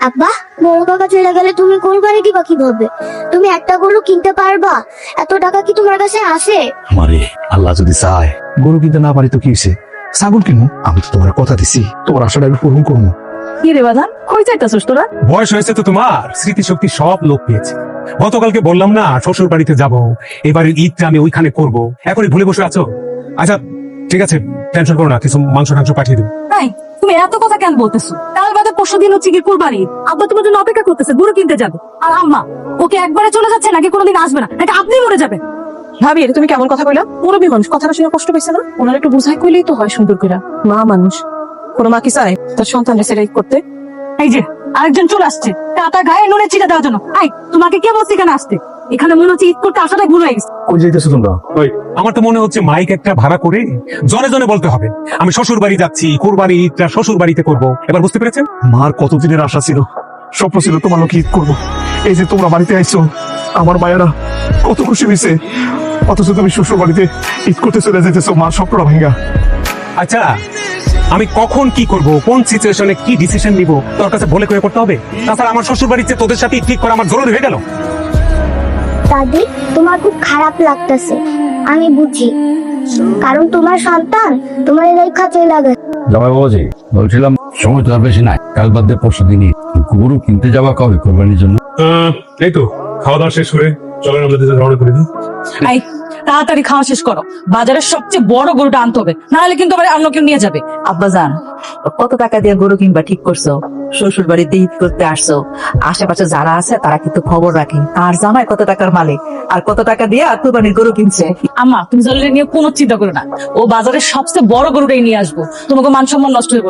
আব্বা, বড় কাকা চলে গেলে তুমি কোরবানি দিবা কিভাবে? তুমি একটা গরু কিনতে পারবা? এত টাকা কি তোমার কাছে আসে? আমারে আল্লাহ যদি চায় গরু কিনতে না পারি তো কি হয়েছে, ছাগল কিনবো। আমি তো তোমার কথা দিছি, তোমার আশাটা আমি পূরণ করবো। কি রে বাজান, কই যাইতাছস তোরা? বয়স হয়েছে তো তোমার, স্মৃতিশক্তি সব লোক পেয়েছে। গতকালকে বললাম না শ্বশুর বাড়িতে যাব, এবারে ঈদটা আমি ওইখানে করব, এখনই ভুলে বসে আছো? আচ্ছা ঠিক আছে, টেনশন করো না, কিছু মাংস পাঠিয়ে দেবো। তাই তুমি এত কথা কেন বলতেছো? কাল বাদে পরশু দিন হচ্ছে কি কুরবানি, আব্বা তোমার জন্য অপেক্ষা করতেছে, গরু কিনতে যাবে। আর আম্মা ওকে একবারে চলে যাচ্ছে নাকি কোনোদিন আসবে না, নাকি আপনি মরে যাবেন? ভাবি, এটা তুমি কেমন কথা কইলা? মুরব্বী মানুষ, কথাটা শুনে কষ্ট পাইছে না? ওনার একটু বুঝাই কইলেই তো হয় সুন্দর করে। মা মানুষ, কোনো মা কি চায় তার সন্তানকে সেটাই করতে? এই যে আরেকজন চলে আসছে, কাটা গায়ে নুনে চিটা দেওয়ার জন্য। আই, তোমাকে কে বলছে এখানে আসতে? এখানে মনে হচ্ছে ঈদ করতে আসাটাই ভুল হয়ে গেছে। কই যাইতেছো তোমরা? ওই আমার তো মনে হচ্ছে মাইক একটা ভাড়া করে জনে জনে বলতে হবে আমি শ্বশুর বাড়ি যাচ্ছি, কোরবানি ঈদটা শ্বশুর বাড়িতে করবো। এবার বুঝতে পেরেছেন? মার কতদিনের আশা ছিল, স্বপ্ন ছিল তোমার লোক ঈদ করবো। এই যে তোমরা বাড়িতে আইছো, আমার মায়েরা কত খুশি হয়েছে, অথচ তুমি শ্বশুর বাড়িতে ঈদ করতে চলে যেতেছো, মার স্বপ্নটা ভাঙ্গা। আচ্ছা আমি কখন কি করব, কোন সিচুয়েশনে কি ডিসিশন নিব তোর কাছে বলে করে করতে হবে? তাছাড়া আমার শ্বশুর বাড়িতে তোদের সাথে ঠিক করা আমার জরুরি হয়ে গেল। দাদি, তোমার খুব খারাপ লাগতেছে, আমি বুঝি, কারণ তোমার সন্তান তোমার রেখা চলে গেছে। জামাই বাবাজি, বলছিলাম সময় তো আর বেশি নাই, কাল বাদ দিয়ে পরশু দিনই গরু কিনতে যাওয়া কবে কোরবানির জন্য? এই তো খাওয়া দাওয়া শেষ করে চলেন আমরা রওনা করে দিই। আই, তাড়াতাড়ি খাওয়া শেষ করো, বাজারের সবচেয়ে বড় গরুটা আনতে হবে, নাহলে কিন্তু আবার অন্য কেউ নিয়ে যাবে। আব্বাজান, কত টাকা দিয়ে গরু কিনবা ঠিক করছো? শ্বশুর বাড়িতে ঈদ করতে আসছো, আশেপাশে যারা আছে তারা কিন্তু খবর রাখে আর জামাই কত টাকার মালিক আর কত টাকা দিয়ে কুরবানির গরু কিনছে। আম্মা, তুমি জলের নিয়ে কোনো চিন্তা করো না, ও বাজারের সবচেয়ে বড় গরুটাই নিয়ে আসবো, তোমাকে মান সম্মান নষ্ট হয়ে